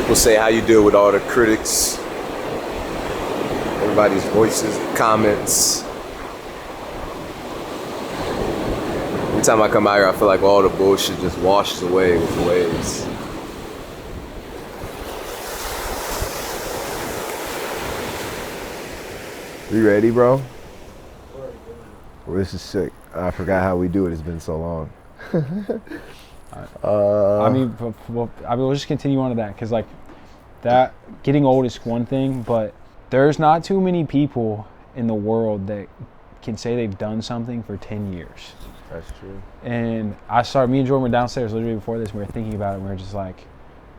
people say how you deal with all the critics, everybody's voices, comments. Every time I come out here, I feel like all the bullshit just washes away with the waves. You ready, bro? Well, this is sick. I forgot how we do it. It's been so long. We'll just continue on to that, because like that getting old is one thing, but there's not too many people in the world that can say they've done something for 10 years. That's true. And me and Jordan were downstairs literally before this, and we were thinking about it, and we were just like,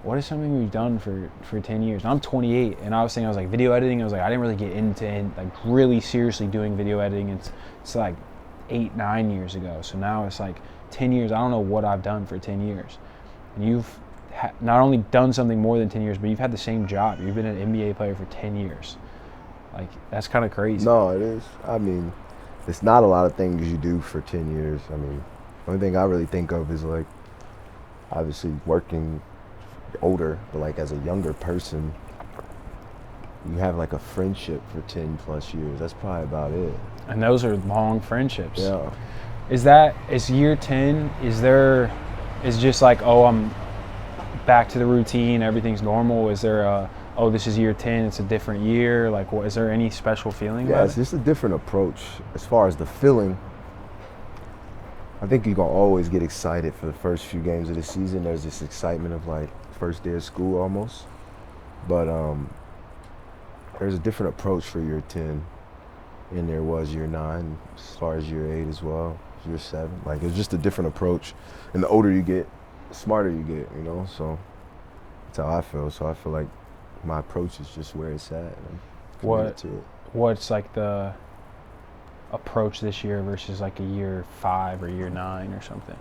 what is something we've done for 10 years? And I'm 28, and I was like video editing. I was like, I didn't really get into like really seriously doing video editing. It's like 8-9 years ago. So now it's like 10 years. I don't know what I've done for 10 years. And you've not only done something more than 10 years, but you've had the same job. You've been an NBA player for 10 years. Like, that's kind of crazy. No, it is. I mean, it's not a lot of things you do for 10 years. I mean, the only thing I really think of is like, obviously working older, but like as a younger person, you have like a friendship for 10 plus years. That's probably about it. And those are long friendships. Yeah. Is year 10, is just like, oh, I'm back to the routine, everything's normal? Is there this is year 10, it's a different year? Like, is there any special feeling about it? Yeah, it's just a different approach. As far as the feeling, I think you're going to always get excited for the first few games of the season. There's this excitement of like first day of school almost. But there's a different approach for year 10 than there was year 9, as far as year 8 as well, year 7. Like, it's just a different approach. And the older you get, the smarter you get, you know? So that's how I feel. So I feel like my approach is just where it's at. And I'm committed to it. What's like the approach this year versus like a year 5 or year 9 or something?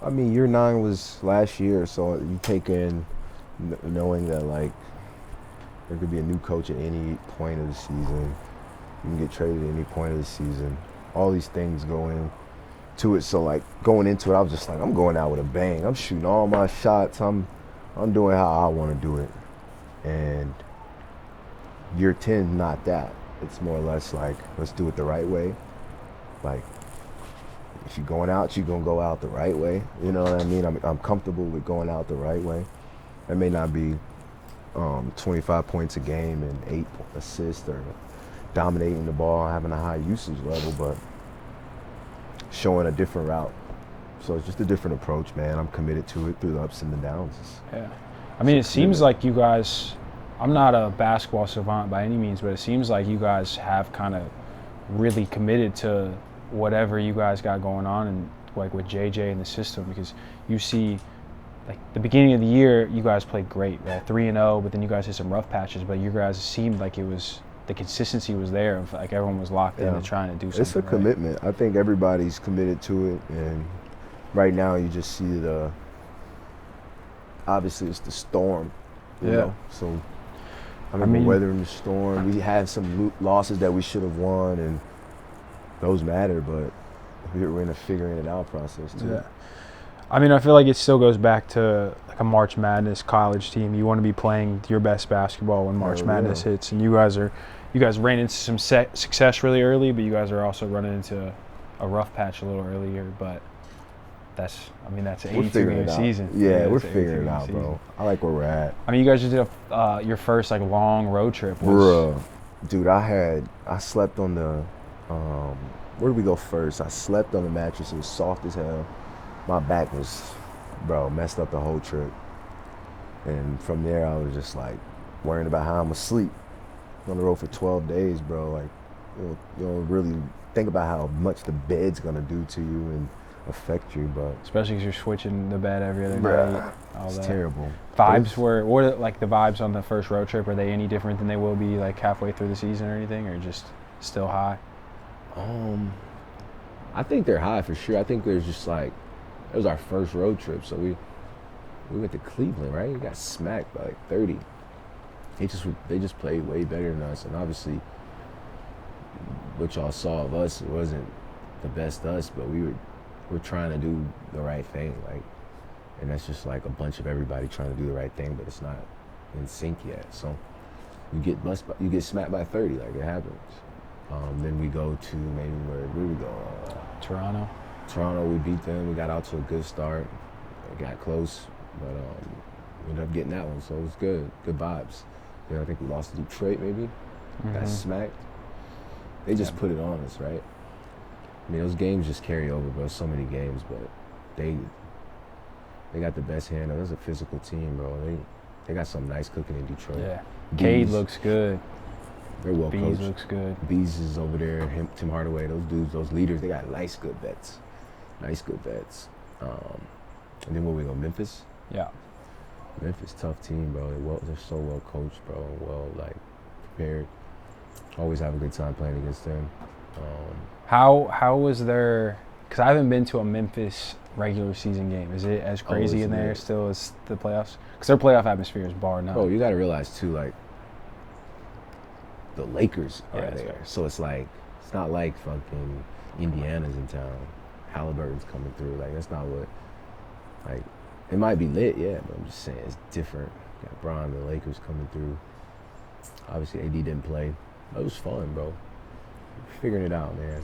I mean, year 9 was last year, so you take in knowing that like there could be a new coach at any point of the season. You can get traded at any point of the season. All these things go into it. So like going into it, I was just like, I'm going out with a bang. I'm shooting all my shots. I'm doing how I want to do it. And year 10, not that. It's more or less like, let's do it the right way. Like, if you're going out, you're going to go out the right way. You know what I mean? I'm comfortable with going out the right way. It may not be 25 points a game and 8 assists or dominating the ball, having a high usage level, but showing a different route. So it's just a different approach, man. I'm committed to it through the ups and the downs. Yeah. I mean, it seems like you guys, I'm not a basketball savant by any means, but it seems like you guys have kind of really committed to whatever you guys got going on, and like with JJ and the system, because you see like the beginning of the year, you guys played great, right? 3-0, but then you guys hit some rough patches, but you guys seemed like the consistency was there, of like everyone was locked into trying to do something. It's a commitment. I think everybody's committed to it, and right now you just see obviously it's the storm, you know? So I mean, we're weathering the storm. We had some losses that we should have won, and those matter, but we're in a figuring it out process too. Yeah. I mean, I feel like it still goes back to like a March Madness college team. You want to be playing your best basketball when March Madness hits, and you guys ran into some success really early, but you guys are also running into a rough patch a little earlier. But that's an 82-game season. Yeah, we're figuring it out, bro. I like where we're at. I mean, you guys just did your first like long road trip. Bruh, dude, I slept on the where did we go first? I slept on the mattress. It was soft as hell. My back was, messed up the whole trip. And from there, I was just like worrying about how I'm asleep. On the road for 12 days, bro. Like, you don't really think about how much the bed's gonna do to you and affect you, but especially because you're switching the bed every other night. It's terrible. Vibes what are like the vibes on the first road trip? Are they any different than they will be like halfway through the season or anything, or just still high? I think they're high for sure. I think there's just like, it was our first road trip, so we went to Cleveland, right? We got smacked by like 30. They just played way better than us, and obviously what y'all saw of us, it wasn't the best us, but we're trying to do the right thing. Like, and that's just like a bunch of everybody trying to do the right thing, but it's not in sync yet. So you get smacked by 30, like it happens. Then we go to maybe where we go? Toronto. Toronto, we beat them. We got out to a good start. We got close, but we ended up getting that one, so it was good. Good vibes. I think we lost to Detroit, maybe. Got smacked. They just put it on us, right? I mean, those games just carry over, bro. So many games, but they got the best hand. It was a physical team, bro. They got something nice cooking in Detroit. Yeah. Cade looks good. They're well coached. Bees looks good. Bees is over there. Tim Hardaway, those dudes, those leaders, they got nice, good vets. Nice, good vets. And then where we go? Memphis? Yeah. Memphis, tough team, bro. They're so well coached, bro, and well, like, prepared. Always have a good time playing against them. How was their? Because I haven't been to a Memphis regular season game. Is it as crazy in there still as the playoffs? Because their playoff atmosphere is bar none. Oh, you got to realize too, like, the Lakers are there, fair. so it's like it's not like fucking Indiana's in town. Halliburton's coming through. Like, that's not what. Like, it might be lit, yeah, but I'm just saying it's different. Got Bron, the Lakers coming through. Obviously, AD didn't play. But it was fun, bro. Figuring it out, man.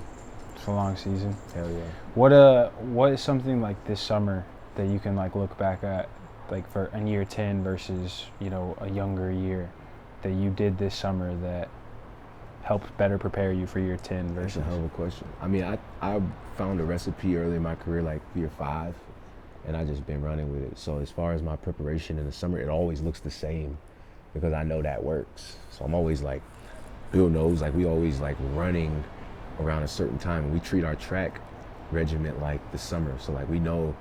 It's a long season. Hell yeah. What is something like this summer that you can like look back at, like for in year 10 versus a younger year that you did this summer that helped better prepare you for year 10 versus? That's a hell of a question. I mean, I found a recipe early in my career, like year 5, and I just been running with it. So as far as my preparation in the summer, it always looks the same because I know that works. So I'm always like, Bill knows, like we always like running around a certain time, and we treat our track regiment like the summer. So like we know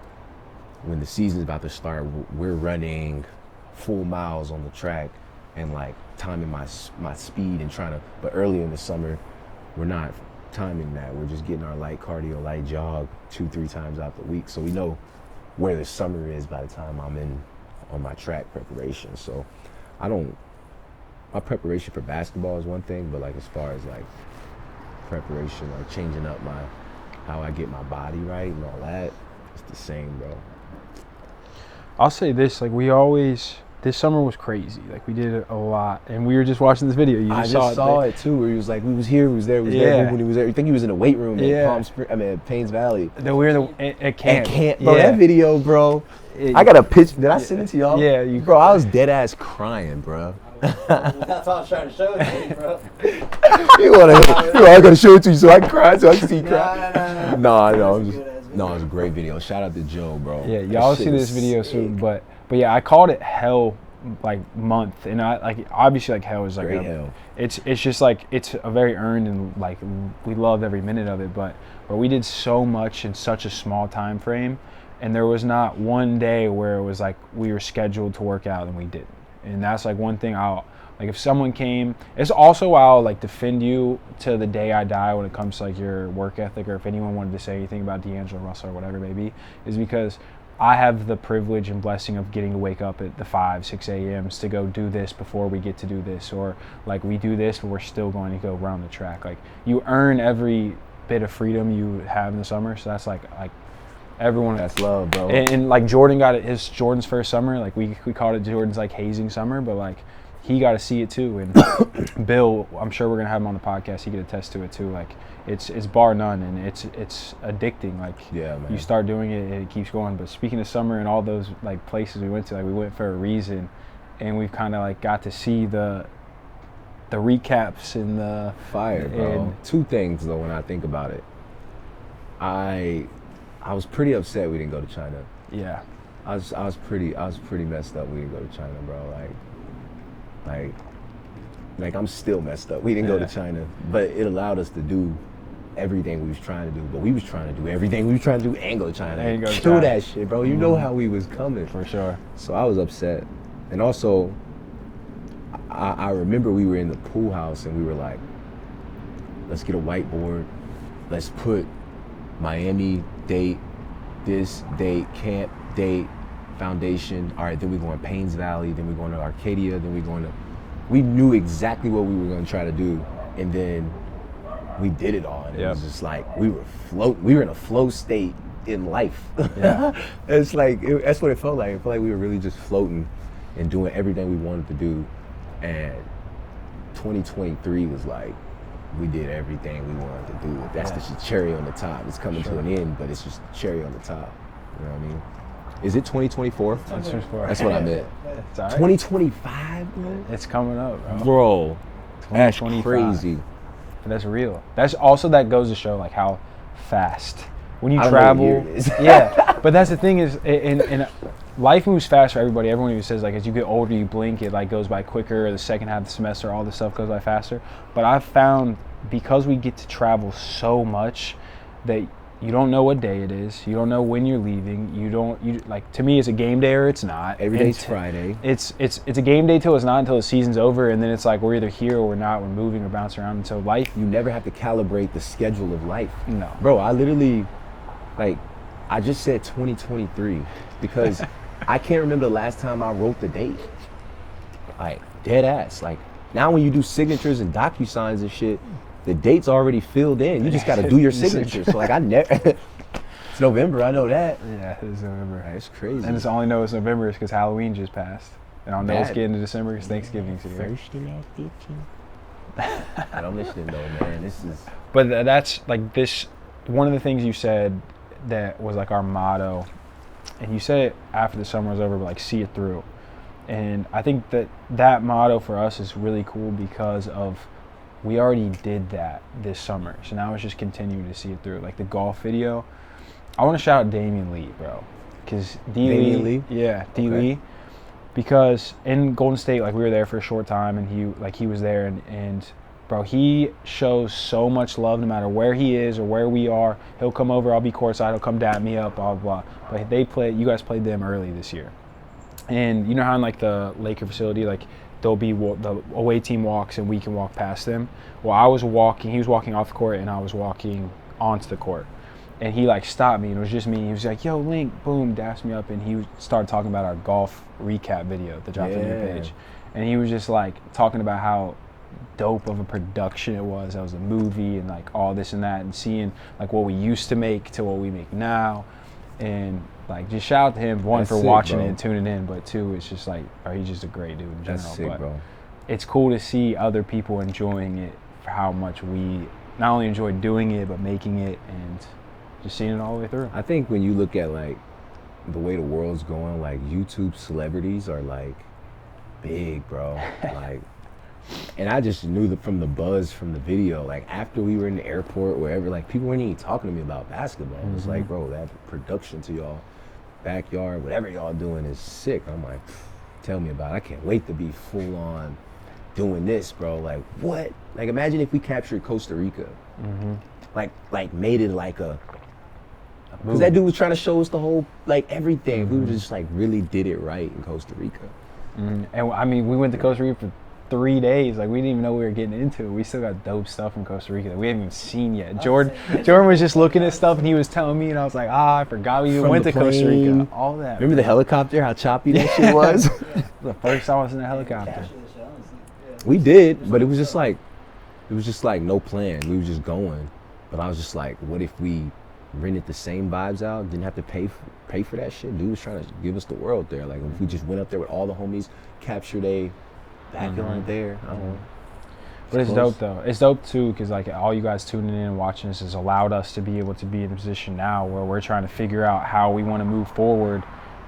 when the season's about to start, we're running full miles on the track and like timing my speed and trying to, but earlier in the summer, we're not timing that. We're just getting our light cardio, light jog 2-3 times out the week. So we know where the summer is by the time I'm on my track preparation. So my preparation for basketball is one thing, but like as far as like preparation, like changing up how I get my body right and all that, it's the same, bro. I'll say this, like this summer was crazy. Like we did a lot, and we were just watching this video. I just saw it too, where he was like, we was here, we was there, when he was there. You think he was in a weight room at Paynes Valley. That we were at camp. Bro, that video, bro. I got a picture. Did I send it to y'all? Yeah, bro, I was dead ass crying, bro. That's all I was trying to show it to you, bro. I gotta show it to you so I can cry, so I can see you cry. No, it was a great video. Shout out to Joe, bro. Yeah, y'all see this video soon, but yeah, I called it hell like month, and I like obviously like hell is like hell. It's just like it's a very earned, and like we loved every minute of it, but we did so much in such a small time frame, and there was not one day where it was like we were scheduled to work out and we didn't. And that's like one thing like if someone came, it's also I'll like defend you to the day I die when it comes to like your work ethic, or if anyone wanted to say anything about D'Angelo Russell or whatever it may be, is because I have the privilege and blessing of getting to wake up at the 5-6 a.m.s to go do this before we get to do this, or like we do this but we're still going to go around the track. Like you earn every bit of freedom you have in the summer, so that's like everyone. That's love, bro. And like Jordan got it, Jordan's first summer, like we called it Jordan's like hazing summer, but like he got to see it too. And Bill, I'm sure we're gonna have him on the podcast. He could attest to it too. Like it's bar none, and it's addicting. Like yeah, man. You start doing it, and it keeps going. But speaking of summer and all those like places we went to, like we went for a reason, and we've kind of like got to see the recaps and the fire, bro. Two things though when I think about it. I was pretty upset we didn't go to China. Yeah. I was pretty messed up we didn't go to China, bro. Like I'm still messed up. We didn't go to China, but it allowed us to do everything we was trying to do. But we was trying to do everything we was trying to do and go to China. And go to Kill China. that shit, bro. You know how we was coming. For sure. So I was upset. And also, I remember we were in the pool house and we were like, let's get a whiteboard. Let's put Miami date, this date, camp date, foundation. All right, then we're going to Paynes Valley, then we're going to Arcadia, then we're going to... We knew exactly what we were going to try to do, and then we did it all. And it was just like we were in a flow state in life. Yeah. It's like that's what it felt like. It felt like we were really just floating and doing everything we wanted to do. And 2023 was like, we did everything we wanted to do. That's the cherry on the top. It's coming to an end, but it's just cherry on the top. You know what I mean? Is it 2024? That's what I meant. It's all right. 2025, bro? It's coming up, bro. Bro, that's 2025. crazy. But that's real. That's also, that goes to show like how fast when you I don't know travel. what year it is. Yeah, but that's the thing is, in life moves fast for everybody. Everyone who says like as you get older, you blink, it like goes by quicker. The second half of the semester, all this stuff goes by faster. But I've found because we get to travel so much that you don't know what day it is. You don't know when you're leaving. You like, to me, it's a game day or it's not. Every day's Friday. It's a game day till it's not, until the season's over, and then it's like we're either here or we're not. We're moving or bouncing around. And so life, You never have to calibrate the schedule of life. no. Bro, I literally, like, I just said 2023 because I can't remember the last time I wrote the date. Like, dead ass. Like, now when you do signatures and DocuSigns and shit, the date's already filled in. You just got to do your signature. So, like, I never, it's November, I know that. Yeah, it's November. It's crazy. And it's only know it's November is because Halloween just passed. And I'll know it's That- getting to December because Thanksgiving's here. First and last 15. I don't listen though, man. This is, But that's like this, one of the things you said that was like our motto, and you said it after the summer was over, but like see it through. And I think that motto for us is really cool because of, we already did that this summer. So now it's just continuing to see it through. Like the golf video, I want to shout out Damian Lee, bro. Because Damian Lee? Yeah, D. Okay. Lee. Because in Golden State, like we were there for a short time, and he was there, and bro, he shows so much love no matter where he is or where we are. He'll come over, I'll be courtside, he'll come dap me up, blah, blah, blah. But you guys played them early this year. And you know how in like the Laker facility, like there'll be the away team walks and we can walk past them. Well, he was walking off the court and I was walking onto the court. And he like stopped me and it was just me. He was like, yo, Link, boom, dapped me up. And he started talking about our golf recap video that dropped on your page. And he was just like talking about how dope of a production it was. That was a movie and like all this and that, and seeing like what we used to make to what we make now. And like just shout out to him, one, That's for sick, watching bro. it and tuning in, but two, it's just like, he's just a great dude in general. that's sick, but bro. it's cool to see other people enjoying it for how much we not only enjoy doing it but making it and just seeing it all the way through. I think when you look at like the way the world's going, like YouTube celebrities are like big, bro. Like, and I just knew that from the buzz from the video. Like after we were in the airport, wherever, like people weren't even talking to me about basketball. It was like, bro, that production to y'all backyard, whatever y'all doing is sick. I'm like, tell me about it. I can't wait to be full on doing this, bro. Like what? Like imagine if we captured Costa Rica, like made it like a. Because that dude was trying to show us the whole, like everything. We just like really did it right in Costa Rica. And I mean, we went to Costa Rica for 3 days. Like we didn't even know we were getting into it. We still got dope stuff from Costa Rica that we haven't even seen yet. Jordan was just looking at stuff and he was telling me, and I was like, I forgot we even From went the to Costa Rica. plane. All that. Remember the helicopter? How choppy that shit was? The first time I was in a helicopter. Capture the show and see- yeah. We did, but it was just like no plan. We were just going. But I was just like, what if we rented the same vibes out, didn't have to pay for that shit? Dude was trying to give us the world there. Like if we just went up there with all the homies, captured a backyard there. I don't know. But it's close. dope though. It's dope too because like all you guys tuning in and watching this has allowed us to be able to be in a position now where we're trying to figure out how we want to move forward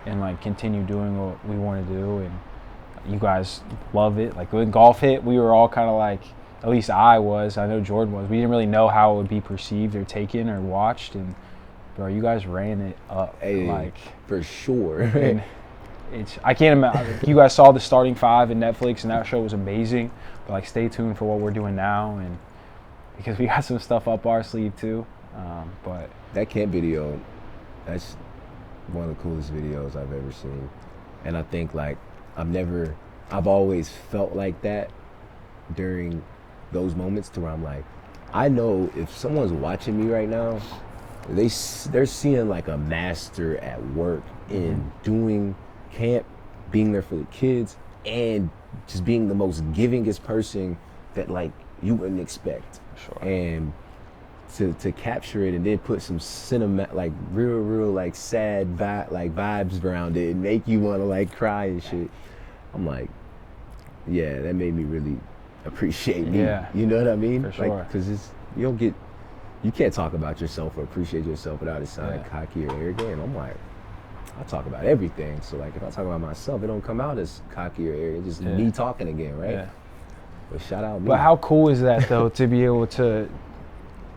and like continue doing what we want to do. And you guys love it. Like when golf hit, we were all kind of like, at least I know Jordan was. We didn't really know how it would be perceived or taken or watched. And bro, you guys ran it up. Hey, like for sure. and I can't imagine. You guys saw the starting five in Netflix, and that show was amazing. But like, stay tuned for what we're doing now, and because we got some stuff up our sleeve too. But That camp video, that's one of the coolest videos I've ever seen. And I think like I've always felt like that during those moments to where I'm like, I know if someone's watching me right now, they're seeing like a master at work in doing camp, being there for the kids, and just being the most givingest person that like you wouldn't expect. Sure. And to capture it and then put some cinema, like real like sad vibes around it and make you want to like cry and shit. I'm like, yeah, that made me really appreciate me. Yeah. You know what I mean? For sure. Like, cause you can't talk about yourself or appreciate yourself without it sounding cocky or arrogant. And I'm like, I talk about everything. So like, if I talk about myself, it don't come out as cocky or arrogant. It's just me talking again, right? Yeah. But shout out me. But how cool is that though, to be able to,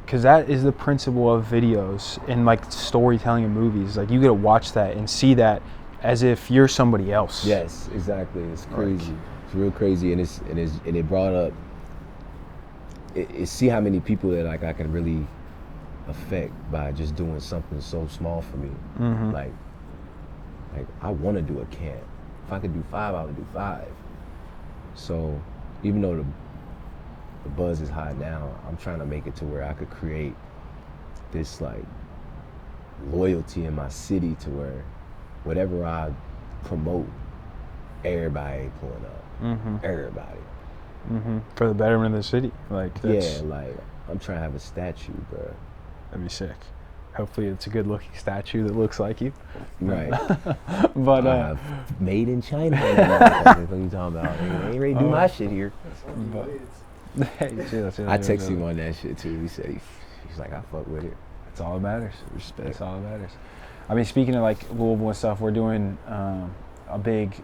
because that is the principle of videos and like storytelling in movies. Like you get to watch that and see that as if you're somebody else. Yes, exactly. It's crazy. It's real crazy, and it brought up. It see how many people that like I can really affect by just doing something so small for me. Mm-hmm. Like I want to do a camp. If I could do 5, I would do 5. So even though the buzz is high now, I'm trying to make it to where I could create this like loyalty in my city to where whatever I promote, everybody pulling up. Mm-hmm. Everybody. Mm-hmm. For the betterment of the city. Like that's, like I'm trying to have a statue, bro. That'd be sick. Hopefully it's a good looking statue that looks like you. Right. But made in China. What you talking about? Ain't ready to do my shit here. Hey, chill. I texted him on that shit too. He said he's like, I fuck with it. That's all that matters. Respect. That's all that matters. I mean, speaking of like Louisville and stuff, we're doing a big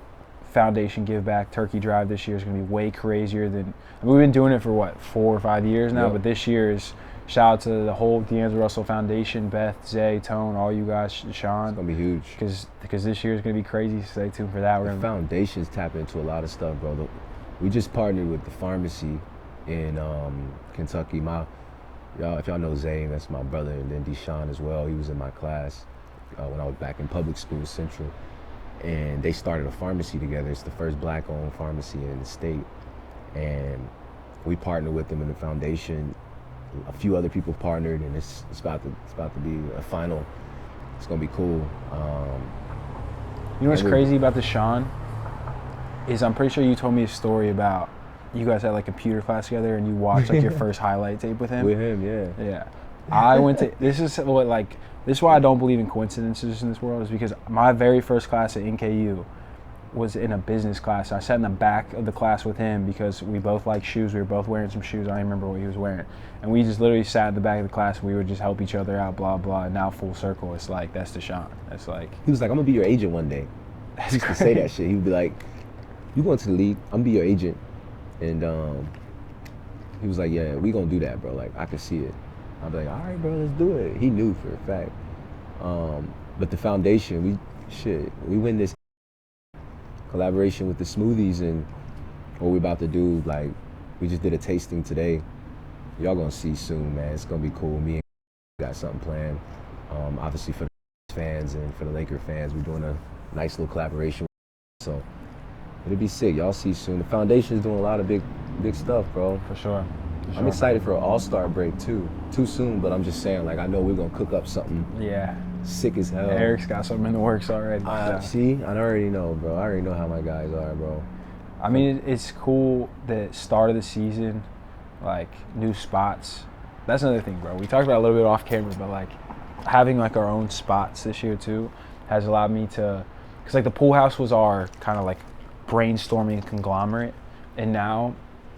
foundation give back turkey drive this year. Is going to be way crazier than, I mean, we've been doing it for what, 4 or 5 years now, but this year is, shout out to the whole D'Angelo Russell Foundation, Beth, Zay, Tone, all you guys, Sean. It's gonna be huge. Because this year is going to be crazy. Stay tuned for that. The foundations tap into a lot of stuff, bro. We just partnered with the pharmacy in Kentucky. If y'all know Zay, that's my brother, and then Deshaun as well. He was in my class when I was back in public school, Central. And they started a pharmacy together. It's the first black-owned pharmacy in the state. And we partnered with them in the foundation. A few other people partnered, and it's about to be a final. It's gonna be cool. You know what's crazy about Deshaun is I'm pretty sure you told me a story about you guys had like computer class together and you watched like your first highlight tape with him. With him, yeah. Yeah. I went to, this is why I don't believe in coincidences in this world, is because my very first class at NKU was in a business class. I sat in the back of the class with him because we both like shoes. We were both wearing some shoes. I don't even remember what he was wearing. And we just literally sat in the back of the class and we would just help each other out, blah, blah. And now full circle, it's like, that's Deshaun. That's like. He was like, I'm gonna be your agent one day. He used to say that shit. He would be like, you going to the league, I'm gonna be your agent. And he was like, yeah, we gonna do that, bro. Like, I can see it. I'd be like, all right, bro, let's do it. He knew for a fact. But the foundation, we win this collaboration with the smoothies, and what we about to do, like, we just did a tasting today. Y'all gonna see soon, man. It's gonna be cool. Me and got something planned. Obviously for the fans and for the Laker fans, we're doing a nice little collaboration. So it'll be sick. Y'all see soon. The foundation's doing a lot of big stuff, bro. For sure. I'm excited for an all-star break too. Too soon, but I'm just saying, like, I know we're gonna cook up something sick as hell. Eric's got something in the works already. See, I already know, bro. I already know how my guys are, bro. I mean, it's cool that start of the season, like new spots. That's another thing, bro. We talked about it a little bit off camera, but like having like our own spots this year too has allowed me to, because like the pool house was our kind of like brainstorming conglomerate, and now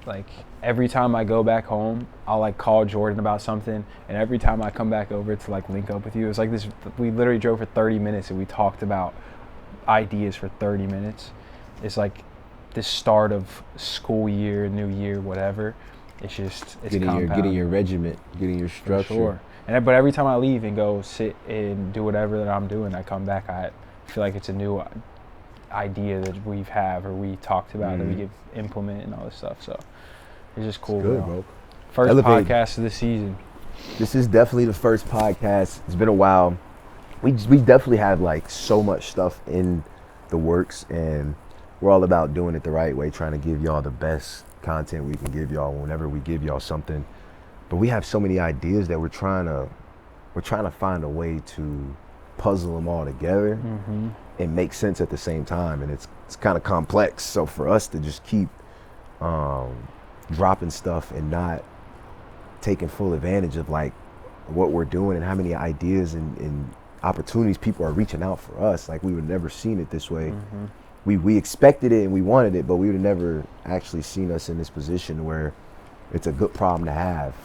like every time I go back home, I'll like call Jordan about something, and every time I come back over to like link up with you, it's like this, we literally drove for 30 minutes and we talked about ideas for 30 minutes. It's like this start of school year, new year, whatever. It's just, it's getting your regiment, getting your structure. For sure. But every time I leave and go sit and do whatever that I'm doing, I come back, I feel like it's a new idea that we talked about that we can implement and all this stuff. So it's just cool. It's good, bro. First Elevate. podcast of the season. This is definitely the first podcast. It's been a while. We definitely have like so much stuff in the works, and we're all about doing it the right way, trying to give y'all the best content we can give y'all whenever we give y'all something. But we have so many ideas that we're trying to find a way to puzzle them all together and make sense at the same time, and it's kind of complex. So for us to just keep dropping stuff and not taking full advantage of like what we're doing and how many ideas and opportunities people are reaching out for us. Like we would have never seen it this way. We expected it and we wanted it, but we would have never actually seen us in this position where it's a good problem to have.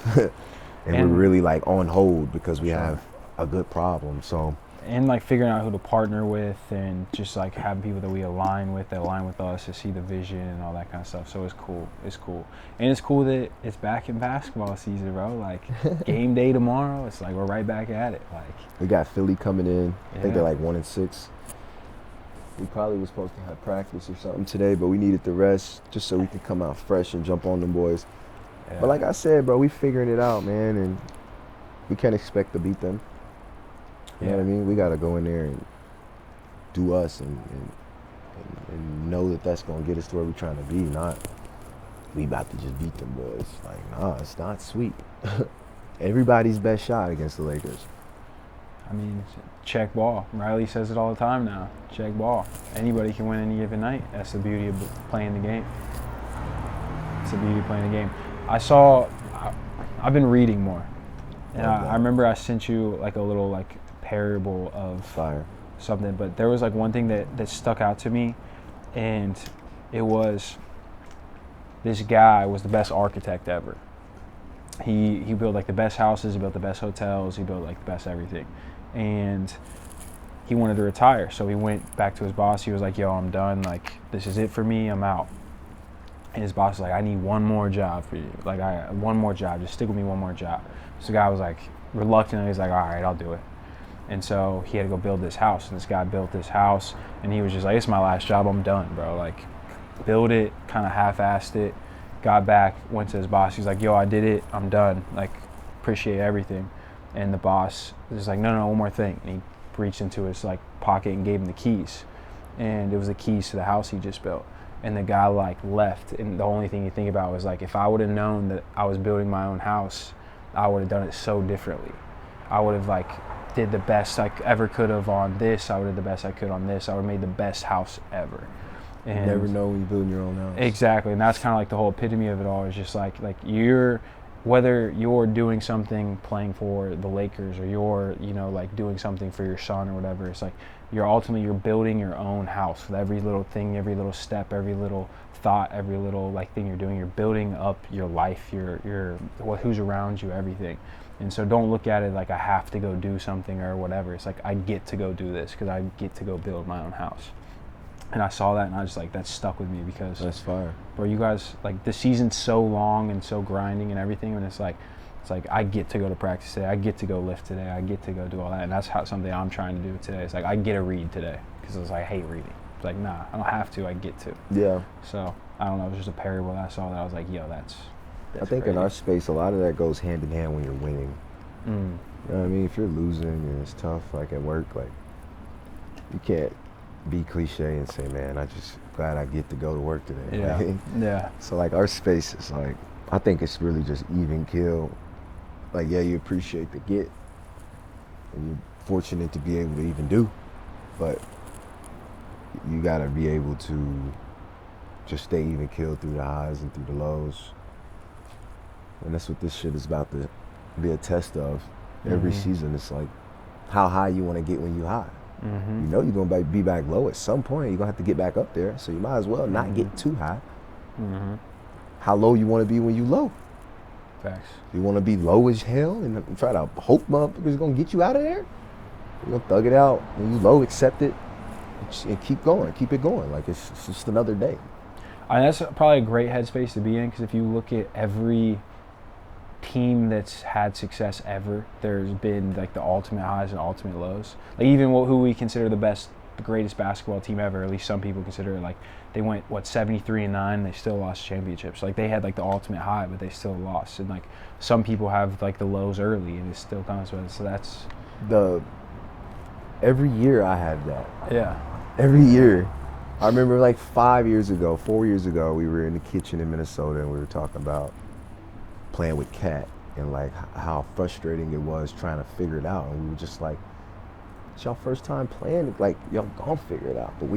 and we're really like on hold because we have a good problem. So and like figuring out who to partner with and just like having people that we align with, that align with us, to see the vision and all that kind of stuff. So it's cool. It's cool. And it's cool that it's back in basketball season, bro. Like game day tomorrow, it's like we're right back at it. Like we got Philly coming in. I think they're like 1-6. We probably was supposed to have practice or something today, but we needed the rest just so we could come out fresh and jump on them boys. But like I said, bro, we figuring it out, man, and we can't expect to beat them. You know what I mean? We got to go in there and do us and know that that's going to get us to where we're trying to be, not we about to just beat them boys. Like, nah, it's not sweet. Everybody's best shot against the Lakers. I mean, check ball. Riley says it all the time now. Check ball. Anybody can win any given night. That's the beauty of playing the game. It's the beauty of playing the game. I've been reading more. And I remember I sent you like a little like parable of Fire. Something, but there was like one thing that stuck out to me, and it was this guy was the best architect ever. He built like the best houses, he built the best hotels, he built like the best everything. And he wanted to retire, so he went back to his boss. He was like, yo, I'm done, like this is it for me, I'm out. And his boss was like, I need one more job for you, like one more job, just stick with me one more job. So the guy was like reluctant, he's like, all right, I'll do it. And so he had to go build this house, and this guy built this house, and he was just like, it's my last job, I'm done, bro. Like, build it, kind of half-assed it, got back, went to his boss, he's like, yo, I did it, I'm done, like, appreciate everything. And the boss was like, no, one more thing. And he reached into his like pocket and gave him the keys, and it was the keys to the house he just built. And the guy like left, and the only thing you think about was like, if I would have known that I was building my own house, I would have done it so differently. I would have like did the best I ever could have on this. I would have did the best I could on this. I would have made the best house ever. And you never know when you're building your own house. Exactly, and that's kind of like the whole epitome of it all. Is just like whether you're doing something playing for the Lakers, or you're like doing something for your son or whatever. It's like you're building your own house with every little thing, every little step, every little thought, every little like thing you're doing. You're building up your life, your who's around you, everything. And so don't look at it like I have to go do something or whatever. It's like I get to go do this because I get to go build my own house. And I saw that, and I was like, that stuck with me because that's fire. Bro, you guys, like, the season's so long and so grinding and everything, and it's like I get to go to practice today, I get to go lift today, I get to go do all that, and that's something I'm trying to do today. It's like I get to read today because it's like I hate reading. It's like, nah, I don't have to, I get to. Yeah. So I don't know, it was just a parable that I saw that I was like, yo, that's I think crazy. In our space, a lot of that goes hand in hand when you're winning. You know what I mean? If you're losing and it's tough, like at work, like you can't be cliche and say, man, I just glad I get to go to work today. Yeah. Right? Yeah. So like our space is like, I think it's really just even kill. Like, yeah, you appreciate the get, and you're fortunate to be able to even do, but you gotta be able to just stay even kill through the highs and through the lows. And that's what this shit is about to be a test of. Every season, it's like how high you want to get when you high. You know you're gonna be back low at some point. You're gonna have to get back up there, so you might as well not get too high. How low you want to be when you low. Facts. You want to be low as hell and try to hope motherfuckers gonna get you out of there? You're gonna thug it out. When you low, accept it and keep going. Keep it going. Like it's just another day. That's probably a great headspace to be in, because if you look at every team that's had success ever, there's been like the ultimate highs and ultimate lows. Like even who we consider the greatest basketball team ever, at least some people consider it, like they went 73-9, they still lost championships. Like they had like the ultimate high, but they still lost. And like some people have like the lows early and it still comes with it. So that's every year I had that. Yeah. Every year. I remember like 4 years ago, we were in the kitchen in Minnesota and we were talking about playing with Cat and like how frustrating it was trying to figure it out. And we were just like, it's y'all first time playing, like y'all gonna figure it out. But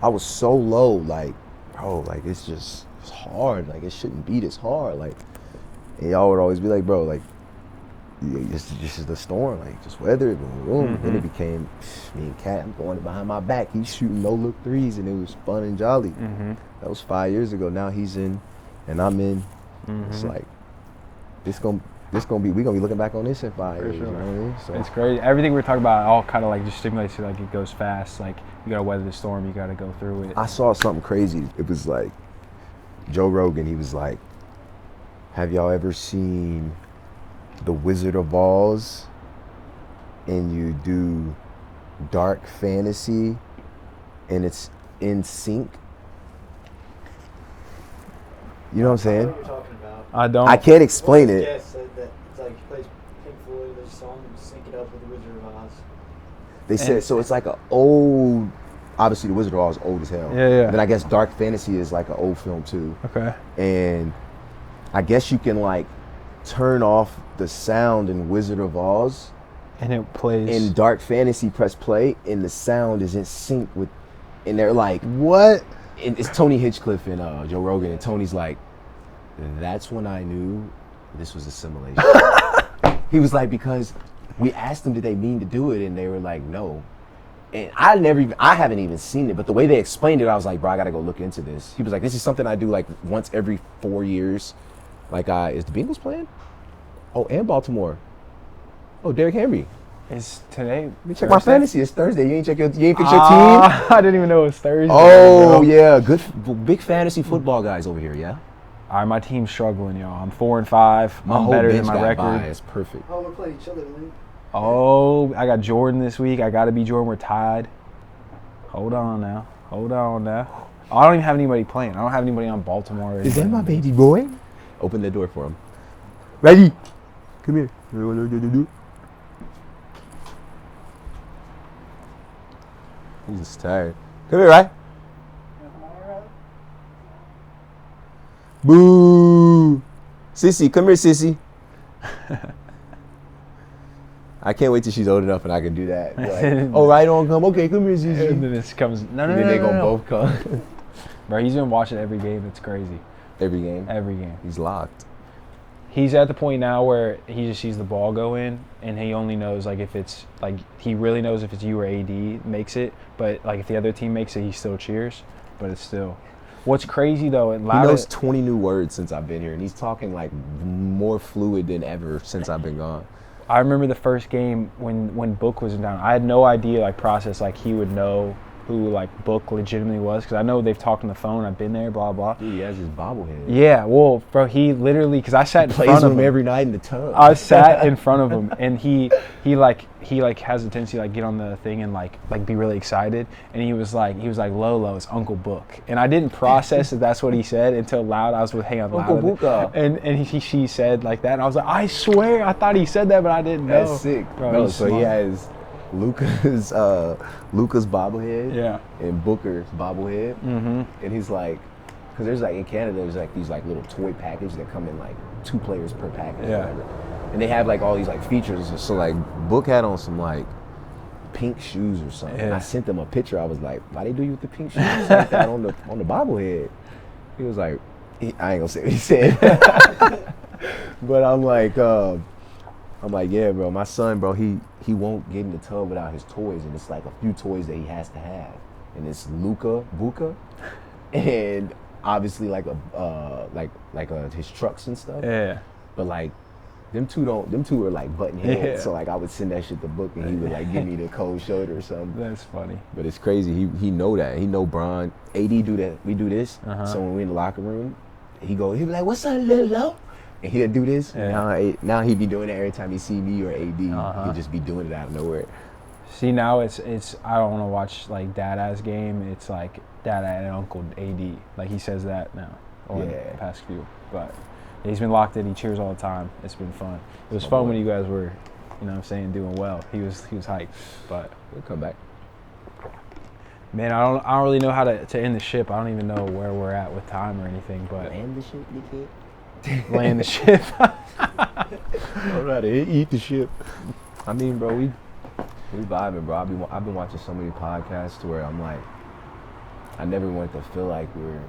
I was so low, like, bro, like it's hard. Like it shouldn't be this hard. Like, and y'all would always be like, bro, like this is the storm, like just weather it, boom, boom. Then it became me and Cat. I'm going behind my back. He's shooting no look threes, and it was fun and jolly. That was 5 years ago. Now he's in, and I'm in. It's like we gonna be looking back on this in 5 years. sure. You know what I mean? So It's crazy. Everything we're talking about all kind of like just stimulates you. Like it goes fast. Like you gotta weather the storm. You gotta go through it. I saw something crazy. It was like Joe Rogan. He was like, "Have y'all ever seen The Wizard of Oz, and you do dark fantasy, and it's in sync?" You know what I'm saying? What are you talking about? I don't. I can't explain it. Yes, said that it's like he plays Pink Floyd, there's a song, and sync it up with The Wizard of Oz. They said so. It's like an old. Obviously, The Wizard of Oz is old as hell. Yeah. Then I guess dark fantasy is like an old film too. Okay. And I guess you can like turn off the sound in Wizard of Oz. And it plays. In dark fantasy, press play, and the sound is in sync with. And they're like, what? and it's Tony Hinchcliffe and Joe Rogan, and Tony's like, that's when I knew this was a simulation. He was like, because we asked them, did they mean to do it, and they were like, no. And I haven't even seen it, but the way they explained it, I was like, bro, I gotta go look into this. He was like, this is something I do like once every 4 years. Like, is the Bengals playing? Oh, and Baltimore. Oh, Derrick Henry. Is today? Let me check my fantasy. It's Thursday. You ain't fix your team? I didn't even know it was Thursday. Oh, bro. yeah. Good, big fantasy football guys over here, yeah? All right, my team's struggling, y'all. I'm 4-5. My I'm whole better bench than my got record. by. It's perfect. Oh, we're playing each other, Link. Oh, I got Jordan this week. I got to be Jordan. We're tied. Hold on now. Oh, I don't even have anybody playing. I don't have anybody on Baltimore. Or Is that anybody. my baby boy? Open the door for him. Ready? Come here. He's just tired. Come here, right? Boo! Sissy, come here, Sissy. I can't wait till she's old enough and I can do that. Like, oh, right on, come. Okay, come here, Sissy. And then this comes. No. And then they gonna both come. Bro, he's been watching every game. It's crazy. Every game? Every game. He's locked. He's at the point now where he just sees the ball go in, and he only knows like if it's like he really knows if it's you or AD makes it, but like if the other team makes it, he still cheers. But it's still. What's crazy though, He knows 20 new words since I've been here, and he's talking like more fluid than ever since I've been gone. I remember the first game when Book was down. I had no idea like process like he would know who like Book legitimately was, because I know they've talked on the phone. I've been there, blah blah. Dude, he has his bobblehead. Yeah, well, bro, he literally, because I sat in Plays front with of him him every night in the tub. I sat in front of him, and he has a tendency to like get on the thing and like be really excited, and he was like Lolo, it's Uncle Book, and I didn't process that that's what he said until loud. I was with Hey on Uncle loud, Booka. and she said like that, and I was like, I swear I thought he said that, but I didn't know. That's sick. Bro, No, he's so he smart. has Luca's bobblehead, Yeah. and Booker's bobblehead, Mm-hmm. and he's like, because there's like in Canada there's like these like little toy packages that come in like 2 players per package, Yeah. or whatever, and they have like all these like features. So like Book had on some like pink shoes or something. Yeah. I sent them a picture. I was like, why they do you with the pink shoes like that on the bobblehead? He was like, I ain't gonna say what he said, but I'm like, yeah, bro, my son, bro, he won't get in the tub without his toys, and it's like a few toys that he has to have, and it's Booker, and obviously like his trucks and stuff. Yeah. But like, them two are like button heads, Yeah. so like I would send that shit to Book, and he would like give me the cold shoulder or something. That's funny. But it's crazy. He know that. He know Bron. AD do that. We do this. Uh-huh. So when we in the locker room, he be like, "What's up, little low?" And he'll do this. Yeah. Now he be doing it every time he see me or AD. Uh-huh. He'll just be doing it out of nowhere. See, now it's I don't want to watch like Dada's game. It's like Dada and Uncle AD. Like he says that now. Or Yeah. past few. But yeah, he's been locked in. He cheers all the time. It's been fun. It was fun when you guys were, you know what I'm saying, doing well. He was hyped. But He'll come back. man, I don't really know how to end the ship. I don't even know where we're at with time or anything, but Land the ship, you kid. land the ship. I don't know how to eat the ship. I mean, bro, we vibing, bro. I've been watching so many podcasts to where I'm like, I never want to feel like we're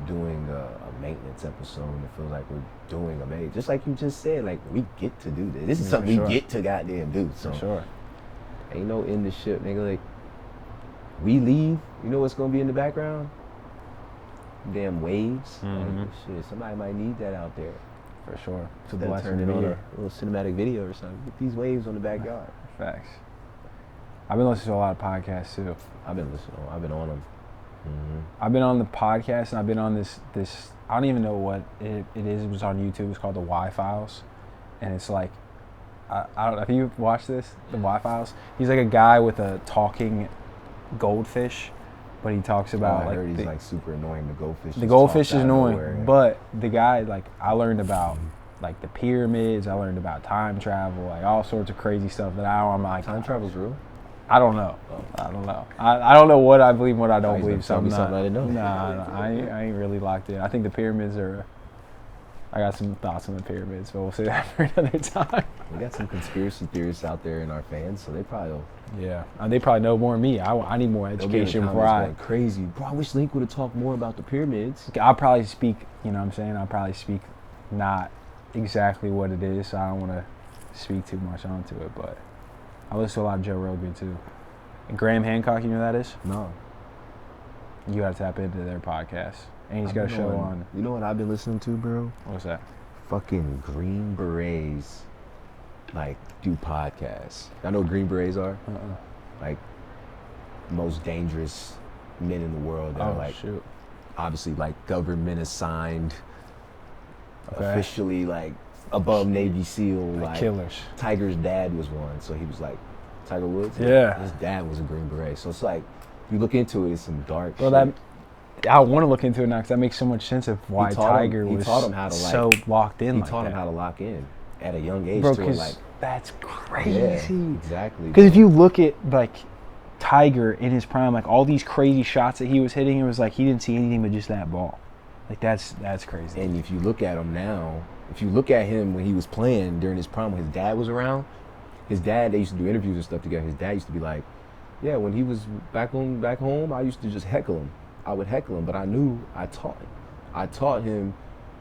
doing a maintenance episode. It feels like we're doing a maintenance. Just like you just said, like we get to do this. This is something we get to goddamn do. So For sure. ain't no end to ship, nigga. Like we leave, you know what's gonna be in the background? Damn waves. Like, shit, somebody might need that out there. For sure. So they'll turn it on a little cinematic video or something. Get these waves on the backyard. Facts. I've been listening to a lot of podcasts too. I've been on them. I've been on the podcast and I've been on this I don't even know what it is. It was on YouTube. It's called the Y Files, and it's like I don't know if you watched this, the Y Files. He's like a guy with a talking goldfish, but he talks about I heard he's like super annoying. The goldfish. The goldfish is annoying, nowhere, yeah. but the guy, like, I learned about like the pyramids. I learned about time travel, like all sorts of crazy stuff that I'm like, Time travel's real? I don't know. I don't know. I don't know what I believe and what I don't believe. Tell me something I didn't know. Nah, I ain't really locked in. I think the pyramids are. I got some thoughts on the pyramids, but we'll say that for another time. We got some conspiracy theorists out there in our fans, so they probably will. Yeah, they probably know more than me. I need more education before I. Going crazy, bro. I wish Link would have talked more about the pyramids. I'll probably speak. You know what I'm saying? I'll probably speak not exactly what it is. So I don't want to speak too much onto it, but I listen to a lot of Joe Rogan too. And Graham Hancock, you know who that is? No. You got to tap into their podcast. And he's got a show on. You know what I've been listening to, bro? What's that? Fucking Green Berets, like, do podcasts. I know what Green Berets are? Like, most dangerous men in the world that are, like, obviously, like, government assigned, officially, like, above Navy SEAL. Like, killers. Tiger's dad was one, so he was, like, Tiger Woods? Yeah. His dad was a Green Beret. So it's like, if you look into it, it's some dark shit. I want to look into it now because that makes so much sense of why Tiger was taught him how to, like, so locked in. He taught him how to lock in at a young age. Bro, because like, that's crazy. Yeah, exactly. Because if you look at, like, Tiger in his prime, like, all these crazy shots that he was hitting, it was like he didn't see anything but just that ball. Like, that's crazy. And if you look at him now, if you look at him when he was playing during his prime, when his dad was around, his dad, they used to do interviews and stuff together. His dad used to be like, yeah, when he was back home, I used to just heckle him. I would heckle him, but I knew I taught him. I taught him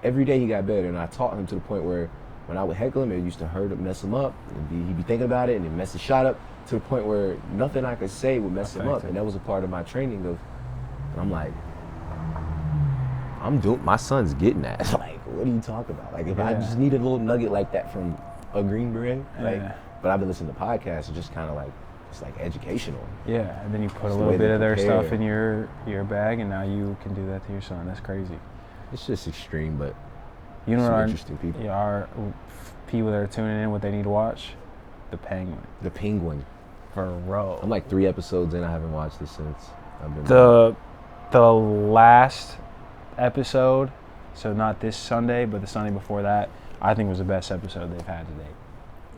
every day he got better, and I taught him to the point where when I would heckle him, it used to hurt him, mess him up, and he'd be thinking about it, and then mess his shot up to the point where nothing I could say would mess him up, and that was a part of my training of, I'm like, my son's getting that. Like, what are you talking about? Like, if I just need a little nugget like that from a Green Beret, like, but I've been listening to podcasts, it's just kind of like, it's like educational. Yeah, and then you put a little bit of their stuff in your bag, and now you can do that to your son. That's crazy. It's just extreme, but you know what interesting people. Yeah, our people that are tuning in, what they need to watch, The Penguin. The Penguin. Bro. I'm like 3 episodes in. I haven't watched this since. The last episode, so not this Sunday, but the Sunday before that, I think was the best episode they've had to date.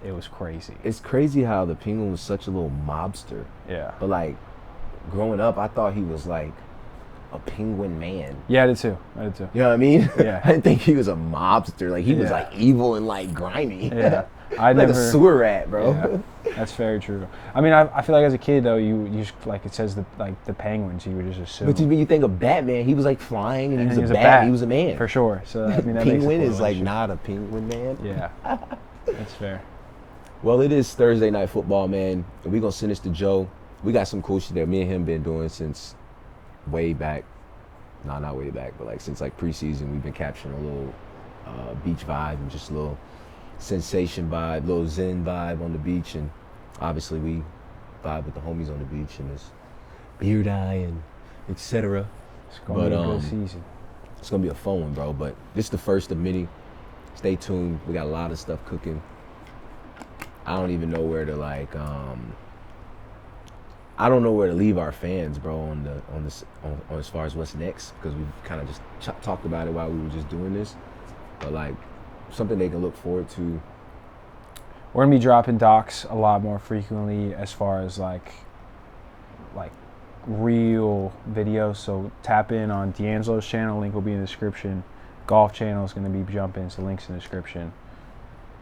It was crazy. It's crazy how the Penguin was such a little mobster. Yeah. But like, growing up, I thought he was like a penguin man. Yeah, I did too. You know what I mean? Yeah. I didn't think he was a mobster. Like, he was like evil and like grimy. Yeah. Like a sewer rat, bro. Yeah, that's very true. I mean, I feel like as a kid though, you just, like, it says the Penguin, so you would just assume. But when you think of Batman, he was like flying and he was a bat. He was a man. For sure. So I mean, that Penguin makes is like not a penguin man. Yeah. That's fair. Well, it is Thursday Night Football, man, and we're going to send this to Joe. We got some cool shit that me and him been doing since way back. No, not way back, but like since like preseason, we've been capturing a little beach vibe and just a little sensation vibe, little zen vibe on the beach, and obviously we vibe with the homies on the beach and this beard eye and etc. It's going to be a good season. It's going to be a fun one, bro, but this is the first of many. Stay tuned. We got a lot of stuff cooking. I don't even know where to like. I don't know where to leave our fans, bro, on as far as what's next, because we've kind of just talked about it while we were just doing this. But like, something they can look forward to. We're gonna be dropping docs a lot more frequently as far as like real videos. So tap in on D'Angelo's channel. Link will be in the description. Golf channel is gonna be jumping, so links in the description.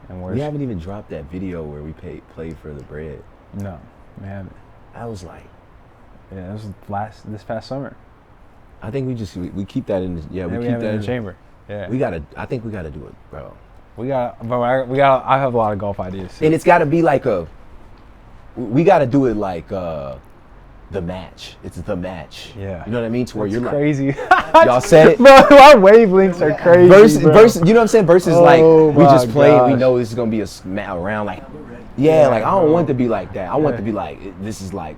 And we haven't even dropped that video where we played for the bread. No, we haven't. I was like, yeah, that was this past summer. I think we keep that in. Yeah, And we we keep have it that in the chamber. Yeah. I think we gotta do it, bro. I have a lot of golf ideas. Too. And it's gotta be like we gotta do it like the match. It's the match. Yeah. You know what I mean? To where It's you're crazy. like, y'all said it. Bro, our wavelengths are crazy. Versus, you know what I'm saying? Versus like Oh we just my played. We gosh. know this is gonna be a round. Like, yeah, like I don't bro. want it to be like that. I want it to Yeah. be like this is like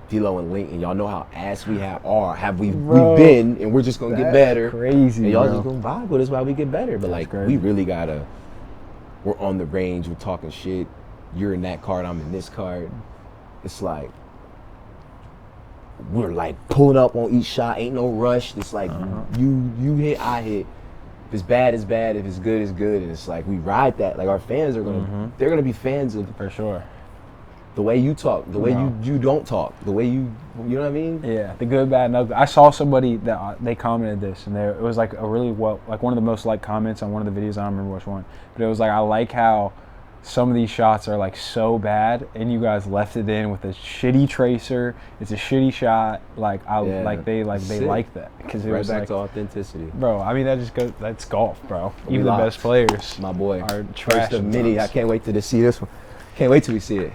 D-Lo and Link, and y'all know how ass we have Bro, we've been, and we're just gonna get That's better. crazy, And y'all bro. just gonna vibe with us while we get better. But like crazy. we really gotta. We're on the range. We're talking shit. You're in that card. I'm in this card. It's like. We're like pulling up on each shot. Ain't no rush. It's like you hit, I hit. If it's bad, it's bad. If it's good, it's good. And it's like we ride that. Like our fans are gonna, they're gonna be fans of For sure. the way you talk, the way No. you don't talk, the way you know what I mean? Yeah, the good, bad, and ugly. I saw somebody that they commented this, and it was like a really like one of the most liked comments on one of the videos. I don't remember which one, but it was like, I like how some of these shots are like so bad, and you guys left it in with a shitty tracer. It's a shitty shot. Like they Sick. like that because it Right was back like, to authenticity. bro. I mean, that's golf, bro. We Even the locked. best players My boy. are trash. First of many. I sometimes. can't wait to see this one. Can't wait till we see it.